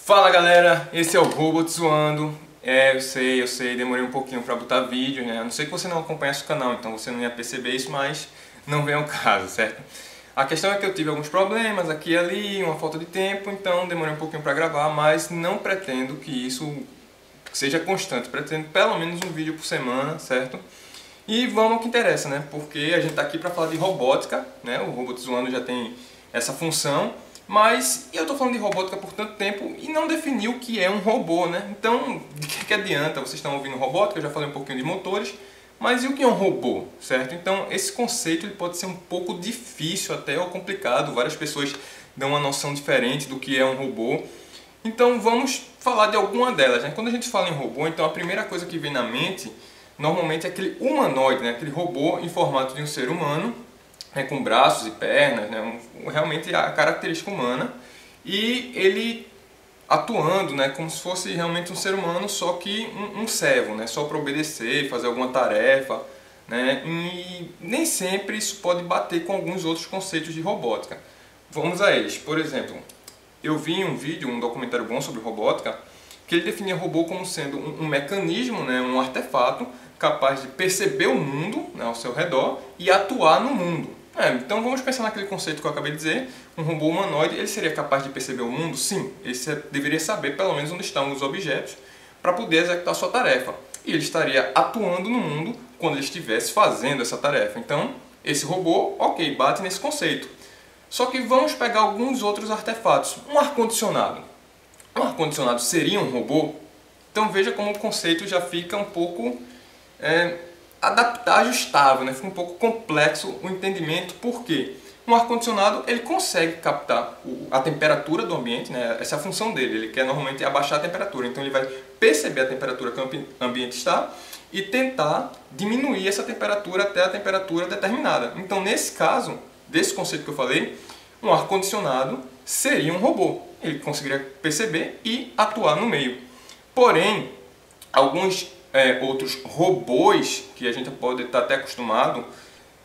Fala galera, esse é o Robot Zoando. Eu sei, demorei um pouquinho pra botar vídeo, né? A não ser que você não acompanhasse o canal, então você não ia perceber isso, mas não vem ao caso, certo? A questão é que eu tive alguns problemas aqui e ali, uma falta de tempo, então demorei um pouquinho pra gravar, mas não pretendo que isso seja constante, pretendo pelo menos um vídeo por semana, certo? E vamos ao que interessa, né? Porque a gente tá aqui pra falar de robótica, né? O Robot Zoando já tem essa função. Mas eu estou falando de robótica por tanto tempo e não defini o que é um robô, né? Então, de que adianta? Vocês estão ouvindo robótica, eu já falei um pouquinho de motores, mas e o que é um robô, certo? Então, esse conceito ele pode ser um pouco difícil até ou complicado, várias pessoas dão uma noção diferente do que é um robô. Então, vamos falar de alguma delas, né? Quando a gente fala em robô, então a primeira coisa que vem na mente, normalmente é aquele humanoide, né? Aquele robô em formato de um ser humano, com braços e pernas, né, realmente a característica humana, e ele atuando, né, como se fosse realmente um ser humano, só que um servo, né, só para obedecer, fazer alguma tarefa, né, e nem sempre isso pode bater com alguns outros conceitos de robótica. Vamos a eles. Por exemplo, eu vi em um vídeo, um documentário bom sobre robótica, que ele definia robô como sendo um mecanismo, né, um artefato capaz de perceber o mundo, né, ao seu redor e atuar no mundo. Então vamos pensar naquele conceito que eu acabei de dizer. Um robô humanoide, ele seria capaz de perceber o mundo? Sim, ele deveria saber pelo menos onde estão os objetos para poder executar a sua tarefa. E ele estaria atuando no mundo quando ele estivesse fazendo essa tarefa. Então, esse robô, ok, bate nesse conceito. Só que vamos pegar alguns outros artefatos. Um ar-condicionado. Um ar-condicionado seria um robô? Então veja como o conceito já fica um pouco ajustável, né? Fica um pouco complexo o entendimento, porque um ar-condicionado ele consegue captar a temperatura do ambiente, né? Essa é a função dele, ele quer normalmente abaixar a temperatura, então ele vai perceber a temperatura que o ambiente está e tentar diminuir essa temperatura até a temperatura determinada. Então nesse caso, desse conceito que eu falei, um ar-condicionado seria um robô, ele conseguiria perceber e atuar no meio. Porém, alguns outros robôs, que a gente pode estar até acostumado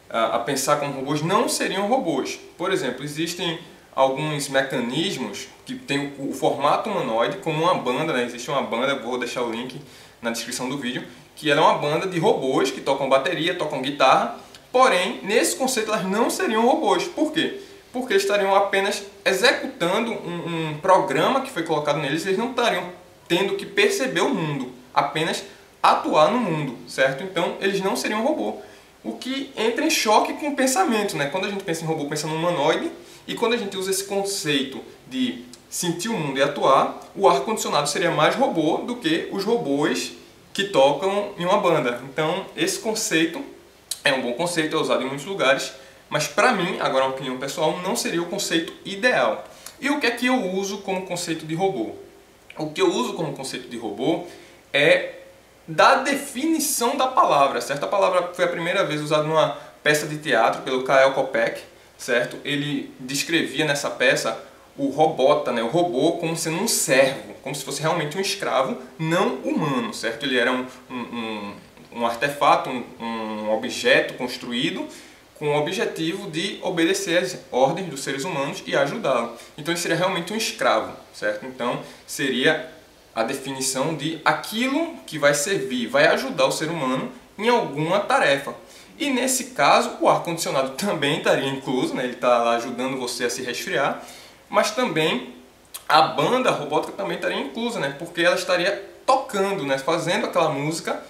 a pensar como robôs, não seriam robôs. Por exemplo, existem alguns mecanismos que têm o formato humanoide, como uma banda, né? Existe uma banda, vou deixar o link na descrição do vídeo, que ela é uma banda de robôs que tocam bateria, tocam guitarra, porém, nesse conceito elas não seriam robôs. Por quê? Porque eles estariam apenas executando um programa que foi colocado neles, eles não estariam tendo que perceber o mundo, apenas atuar no mundo, certo? Então eles não seriam robô, o que entra em choque com o pensamento, né? Quando a gente pensa em robô, pensa no humanoide, e quando a gente usa esse conceito de sentir o mundo e atuar, o ar-condicionado seria mais robô do que os robôs que tocam em uma banda. Então esse conceito é um bom conceito, é usado em muitos lugares, mas para mim, agora uma opinião pessoal, não seria o conceito ideal. E o que é que eu uso como conceito de robô? O que eu uso como conceito de robô é da definição da palavra, certo? A palavra foi a primeira vez usada numa peça de teatro pelo Karel Popek, certo? Ele descrevia nessa peça o robota, né? O robô como sendo um servo, como se fosse realmente um escravo não humano, certo? Ele era um artefato, um objeto construído com o objetivo de obedecer às ordens dos seres humanos e ajudá-lo. Então ele seria realmente um escravo, certo? Então seria a definição de aquilo que vai servir, vai ajudar o ser humano em alguma tarefa. E nesse caso, o ar-condicionado também estaria incluso, né? Ele está lá ajudando você a se resfriar, mas também a banda robótica também estaria inclusa, né? Porque ela estaria tocando, né? Fazendo aquela música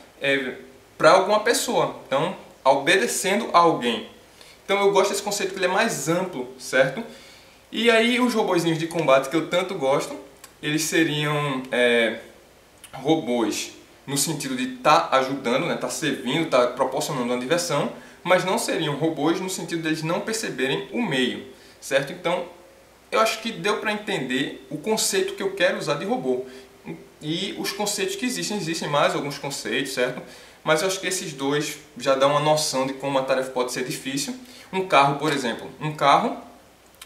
para alguma pessoa, então obedecendo a alguém. Então eu gosto desse conceito que ele é mais amplo, certo? E aí os robozinhos de combate que eu tanto gosto, eles seriam robôs no sentido de estar ajudando, né, estar servindo, estar proporcionando uma diversão, mas não seriam robôs no sentido de eles não perceberem o meio, certo? Então, eu acho que deu para entender o conceito que eu quero usar de robô. E os conceitos que existem mais alguns conceitos, certo? Mas eu acho que esses dois já dão uma noção de como a tarefa pode ser difícil. Um carro, por exemplo, um carro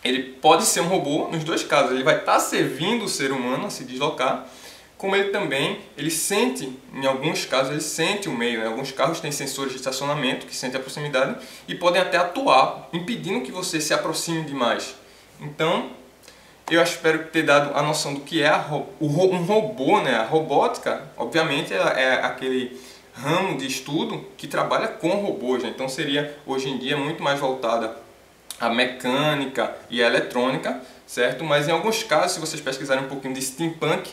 ele pode ser um robô nos dois casos, ele vai estar servindo o ser humano a se deslocar, como ele também, ele sente, em alguns casos, ele sente o meio, né? Alguns carros têm sensores de estacionamento que sentem a proximidade e podem até atuar, impedindo que você se aproxime demais. Então, eu espero ter dado a noção do que é um robô, né? A robótica, obviamente, é aquele ramo de estudo que trabalha com robôs, né? Então seria, hoje em dia, muito mais voltada à mecânica e à eletrônica, certo? Mas em alguns casos, se vocês pesquisarem um pouquinho de steampunk,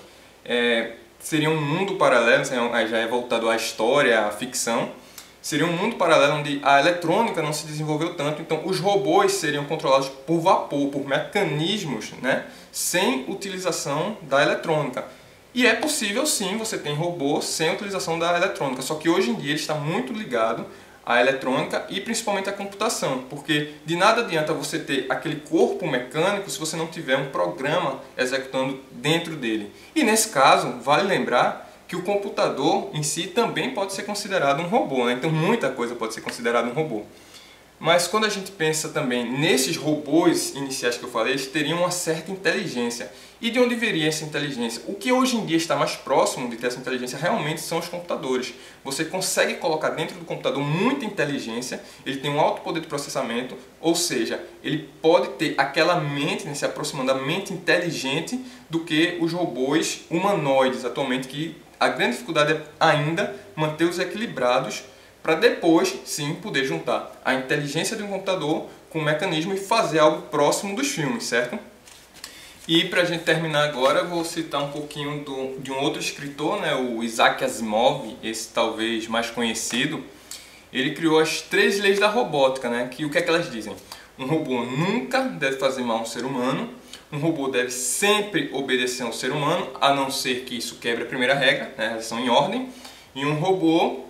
seria um mundo paralelo, já é voltado à história, à ficção. Seria um mundo paralelo onde a eletrônica não se desenvolveu tanto, então os robôs seriam controlados por vapor, por mecanismos, né, sem utilização da eletrônica. E é possível sim, você tem robô sem utilização da eletrônica, só que hoje em dia ele está muito ligado à eletrônica e principalmente à computação, porque de nada adianta você ter aquele corpo mecânico se você não tiver um programa executando dentro dele. E nesse caso, vale lembrar que o computador em si também pode ser considerado um robô, né? Então muita coisa pode ser considerada um robô. Mas quando a gente pensa também nesses robôs iniciais que eu falei, eles teriam uma certa inteligência. E de onde viria essa inteligência? O que hoje em dia está mais próximo de ter essa inteligência realmente são os computadores. Você consegue colocar dentro do computador muita inteligência, ele tem um alto poder de processamento, ou seja, ele pode ter aquela mente, né, se aproximando da mente inteligente do que os robôs humanoides atualmente, que a grande dificuldade é ainda mantê-los equilibrados para depois, sim, poder juntar a inteligência de um computador com um mecanismo e fazer algo próximo dos filmes, certo? E para a gente terminar agora, eu vou citar um pouquinho de um outro escritor, né, o Isaac Asimov, esse talvez mais conhecido. Ele criou as 3 leis da robótica, né, que o que é que elas dizem? Um robô nunca deve fazer mal a um ser humano, um robô deve sempre obedecer ao ser humano, a não ser que isso quebre a primeira regra, né, elas são em ordem, e um robô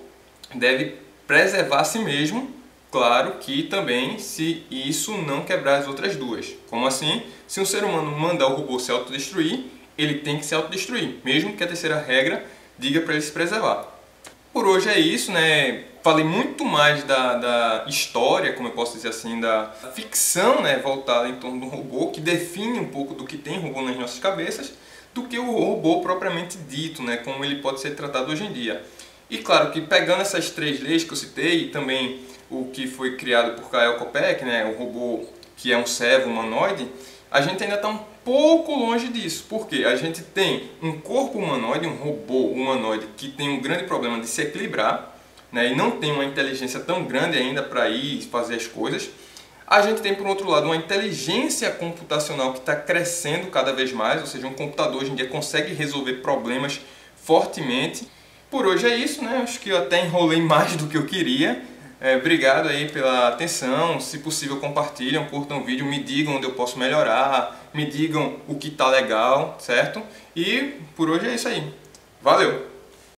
deve preservar a si mesmo, claro que também se isso não quebrar as outras duas. Como assim? Se um ser humano mandar o robô se autodestruir, ele tem que se autodestruir, mesmo que a terceira regra diga para ele se preservar. Por hoje é isso, né? Falei muito mais da história, como eu posso dizer assim, da ficção, né, voltada em torno do robô, que define um pouco do que tem robô nas nossas cabeças, do que o robô propriamente dito, né, como ele pode ser tratado hoje em dia. E claro que pegando essas 3 leis que eu citei, e também o que foi criado por Kyle Kopec, né, o robô que é um servo humanoide, a gente ainda está um pouco longe disso, porque a gente tem um corpo humanoide, um robô humanoide que tem um grande problema de se equilibrar, né, e não tem uma inteligência tão grande ainda para ir fazer as coisas. A gente tem, por outro lado, uma inteligência computacional que está crescendo cada vez mais, ou seja, um computador hoje em dia consegue resolver problemas fortemente. Por hoje é isso, né? Acho que eu até enrolei mais do que eu queria. Obrigado aí pela atenção, se possível compartilham, curtam o vídeo, me digam onde eu posso melhorar, me digam o que está legal, certo? E por hoje é isso aí. Valeu!